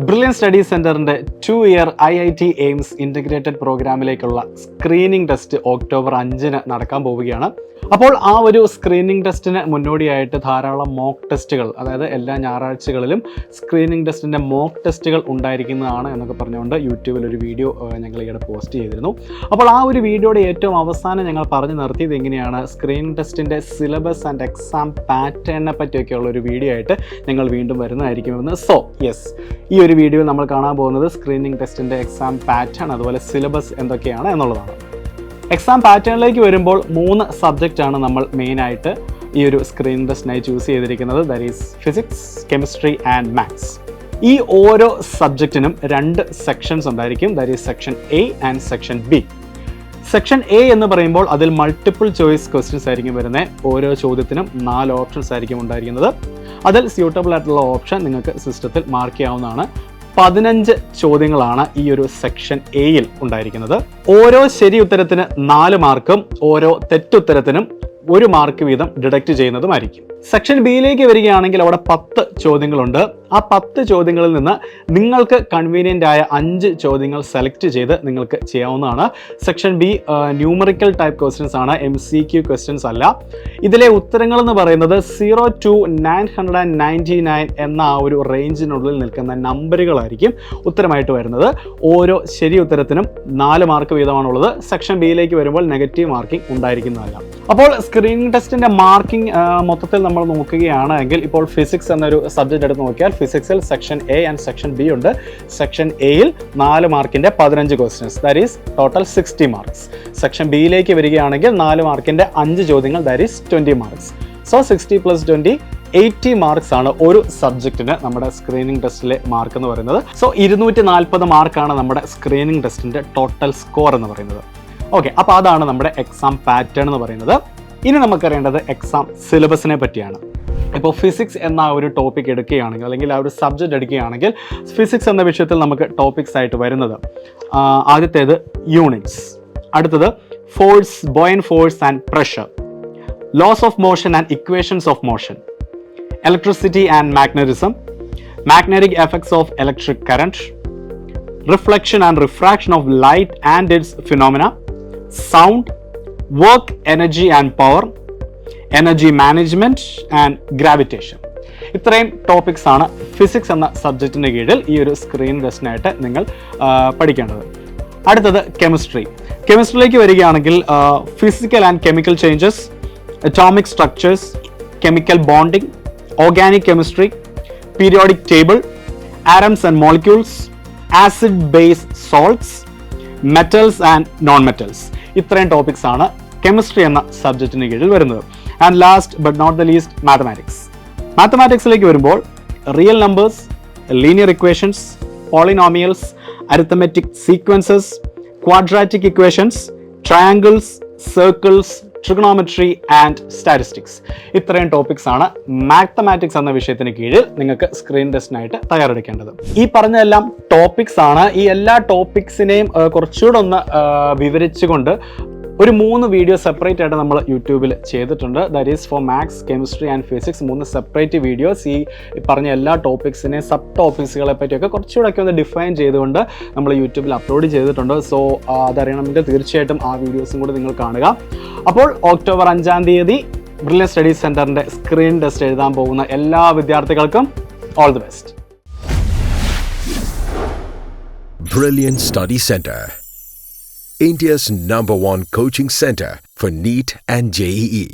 Brilliant study സെന്ററിന്റെ 2-year IIT AIIMS integrated പ്രോഗ്രാമിലേക്കുള്ള screening test October 5-ന് നടക്കാൻ പോവുകയാണ്. അപ്പോൾ ആ ഒരു സ്ക്രീനിംഗ് ടെസ്റ്റിന് മുന്നോടിയായിട്ട് ധാരാളം മോക്ക് ടെസ്റ്റുകൾ, അതായത് എല്ലാ ഞായറാഴ്ചകളിലും സ്ക്രീനിംഗ് ടെസ്റ്റിൻ്റെ മോക്ക് ടെസ്റ്റുകൾ ഉണ്ടായിരിക്കുന്നതാണ് എന്നൊക്കെ പറഞ്ഞുകൊണ്ട് യൂട്യൂബിൽ ഒരു വീഡിയോ ഞങ്ങൾ ഈയിടെ പോസ്റ്റ് ചെയ്തിരുന്നു. അപ്പോൾ ആ ഒരു വീഡിയോയുടെ ഏറ്റവും അവസാനം ഞങ്ങൾ പറഞ്ഞു നിർത്തിയത് എങ്ങനെയാണ് സ്ക്രീനിംഗ് ടെസ്റ്റിൻ്റെ സിലബസ് ആൻഡ് എക്സാം പാറ്റേണിനെ പറ്റിയൊക്കെയുള്ള ഒരു വീഡിയോ ആയിട്ട് ഞങ്ങൾ വീണ്ടും വരുന്നതായിരിക്കുമെന്ന്. ഈ ഒരു വീഡിയോയിൽ നമ്മൾ കാണാൻ പോകുന്നത് സ്ക്രീനിംഗ് ടെസ്റ്റിൻ്റെ എക്സാം പാറ്റേൺ, അതുപോലെ സിലബസ് എന്തൊക്കെയാണ് എന്നുള്ളതാണ്. എക്സാം പാറ്റേണിലേക്ക് വരുമ്പോൾ 3 സബ്ജക്റ്റാണ് നമ്മൾ മെയിനായിട്ട് ഈ ഒരു സ്ക്രീനിംഗ് ടെസ്റ്റിനായി ചൂസ് ചെയ്തിരിക്കുന്നത്. That is physics, chemistry and maths. ഈ ഓരോ സബ്ജക്റ്റിനും 2 സെക്ഷൻസ് ഉണ്ടായിരിക്കും. That is section A and section B. Section A എന്ന് പറയുമ്പോൾ അതിൽ മൾട്ടിപ്പിൾ ചോയ്സ് ക്വസ്റ്റ്യൻസ് ആയിരിക്കും വരുന്നത്. ഓരോ ചോദ്യത്തിനും 4 ഓപ്ഷൻസ് ആയിരിക്കും ഉണ്ടായിരിക്കുന്നത്. അതിൽ സ്യൂട്ടബിൾ ആയിട്ടുള്ള ഓപ്ഷൻ നിങ്ങൾക്ക് സിസ്റ്റത്തിൽ മാർക്ക് ചെയ്യാവുന്നതാണ്. 15 ചോദ്യങ്ങളാണ് ഈ ഒരു സെക്ഷൻ എയിൽ ഉണ്ടായിരിക്കുന്നത്. ഓരോ ശരി ഉത്തരത്തിന് 4 മാർക്കും ഓരോ തെറ്റുത്തരത്തിനും 1 മാർക്ക് വീതം ഡിഡക്റ്റ് ചെയ്യുന്നതുമായിരിക്കും. സെക്ഷൻ ബിയിലേക്ക് വരികയാണെങ്കിൽ അവിടെ 10 ചോദ്യങ്ങളുണ്ട്. ആ 10 ചോദ്യങ്ങളിൽ നിന്ന് നിങ്ങൾക്ക് കൺവീനിയൻ്റ് ആയ 5 ചോദ്യങ്ങൾ സെലക്ട് ചെയ്ത് നിങ്ങൾക്ക് ചെയ്യാവുന്നതാണ്. Section B numerical type questions ആണ്, MCQ ക്വസ്റ്റ്യൻസ് അല്ല. ഇതിലെ ഉത്തരങ്ങൾ എന്ന് പറയുന്നത് 0 to 999 എന്ന ആ ഒരു റേഞ്ചിനുള്ളിൽ നിൽക്കുന്ന നമ്പറുകളായിരിക്കും ഉത്തരമായിട്ട് വരുന്നത്. ഓരോ ശരി ഉത്തരത്തിനും 4 മാർക്ക് വീതമാണുള്ളത്. സെക്ഷൻ ബിയിലേക്ക് വരുമ്പോൾ നെഗറ്റീവ് മാർക്കിംഗ് ഉണ്ടായിരിക്കുന്നതല്ല. അപ്പോൾ സ്ക്രീനിംഗ് ടെസ്റ്റിൻ്റെ മാർക്കിംഗ് മൊത്തത്തിൽ നമ്മൾ നോക്കുകയാണെങ്കിൽ ഇപ്പോൾ ഫിസിക്സ് എന്നൊരു സബ്ജക്റ്റ് എടുത്ത് നോക്കിയാൽ ഫിസിക്സിൽ section A and section B ഉണ്ട്. സെക്ഷൻ എയിൽ 4 മാർക്കിൻ്റെ 15 questions, that is total 60 marks. Section ബിയിലേക്ക് വരികയാണെങ്കിൽ 4 മാർക്കിൻ്റെ 5 ചോദ്യങ്ങൾ, that is 20 marks. So 60 + 20 80 marks ആണ് ഒരു സബ്ജക്റ്റിന് നമ്മുടെ സ്ക്രീനിംഗ് ടെസ്റ്റിലെ മാർക്ക് എന്ന് പറയുന്നത്. സോ 240 മാർക്കാണ് നമ്മുടെ സ്ക്രീനിംഗ് ടെസ്റ്റിൻ്റെ ടോട്ടൽ സ്കോർ എന്ന് പറയുന്നത്. ഓക്കെ, അപ്പോൾ അതാണ് നമ്മുടെ എക്സാം പാറ്റേൺ എന്ന് പറയുന്നത്. ഇനി നമുക്കറിയേണ്ടത് എക്സാം സിലബസിനെ പറ്റിയാണ്. ഇപ്പോൾ ഫിസിക്സ് എന്ന ഒരു ടോപ്പിക് എടുക്കുകയാണെങ്കിൽ, അല്ലെങ്കിൽ ആ ഒരു സബ്ജക്റ്റ് എടുക്കുകയാണെങ്കിൽ, ഫിസിക്സ് എന്ന വിഷയത്തിൽ നമുക്ക് ടോപ്പിക്സ് ആയിട്ട് വരുന്നത് ആദ്യത്തേത് യൂണിറ്റ്സ്, അടുത്തത് force, buoyant force and pressure, laws of motion and equations of motion, electricity and magnetism, magnetic effects of electric current, reflection and refraction of light and its phenomena, sound, work, energy and power, energy management and gravitation. ഇത്രയും topics ആണ് physics എന്ന സബ്ജക്റ്റിൻ്റെ കീഴിൽ ഈ ഒരു screen ടെസ്റ്റിനായിട്ട് നിങ്ങൾ പഠിക്കേണ്ടത്. അടുത്തത് chemistry. കെമിസ്ട്രിയിലേക്ക് വരികയാണെങ്കിൽ physical and chemical changes, atomic structures, chemical bonding, organic chemistry, periodic table, atoms and molecules, acid base salts, metals and non metals. ഇത്രയും ടോപ്പിക്സ് ആണ് കെമിസ്ട്രി എന്ന സബ്ജക്റ്റിന് കീഴിൽ വരുന്നത്. And last but not the least, mathematics. മാത്തമാറ്റിക്സിലേക്ക് വരുമ്പോൾ real numbers, linear equations, polynomials, arithmetic sequences, quadratic equations, triangles, circles, trigonometry and statistics. ഇത്രയും topics ആണ് മാത്തമാറ്റിക്സ് എന്ന വിഷയത്തിന് കീഴിൽ നിങ്ങൾക്ക് സ്ക്രീൻ ടെസ്റ്റിനായിട്ട് തയ്യാറെടുക്കേണ്ടത്. ഈ പറഞ്ഞതെല്ലാം ടോപ്പിക്സ് ആണ്. ഈ എല്ലാ ടോപ്പിക്സിനെയും കുറച്ചുകൂടെ ഒന്ന് വിവരിച്ചുകൊണ്ട് ഒരു 3 വീഡിയോ സെപ്പറേറ്റ് ആയിട്ട് നമ്മൾ യൂട്യൂബിൽ ചെയ്തിട്ടുണ്ട്. That is for maths, chemistry and physics. 3 separate videos ഈ പറഞ്ഞ എല്ലാ ടോപ്പിക്സിനെ, സബ് ടോപ്പിക്സുകളെ പറ്റിയൊക്കെ കുറച്ചുകൂടെയൊക്കെ ഒന്ന് ഡിഫൈൻ ചെയ്തുകൊണ്ട് നമ്മൾ യൂട്യൂബിൽ അപ്ലോഡ് ചെയ്തിട്ടുണ്ട്. സോ അതറിയണമെങ്കിൽ തീർച്ചയായിട്ടും ആ വീഡിയോസും കൂടി നിങ്ങൾ കാണുക. അപ്പോൾ ഒക്ടോബർ 5-ാം തീയതി ബ്രില്യൻ സ്റ്റഡി സെൻറ്ററിൻ്റെ സ്ക്രീൻ ടെസ്റ്റ് എഴുതാൻ പോകുന്ന എല്ലാ വിദ്യാർത്ഥികൾക്കും all the best. Brilliant Study Center, India's #1 coaching center for NEET and JEE.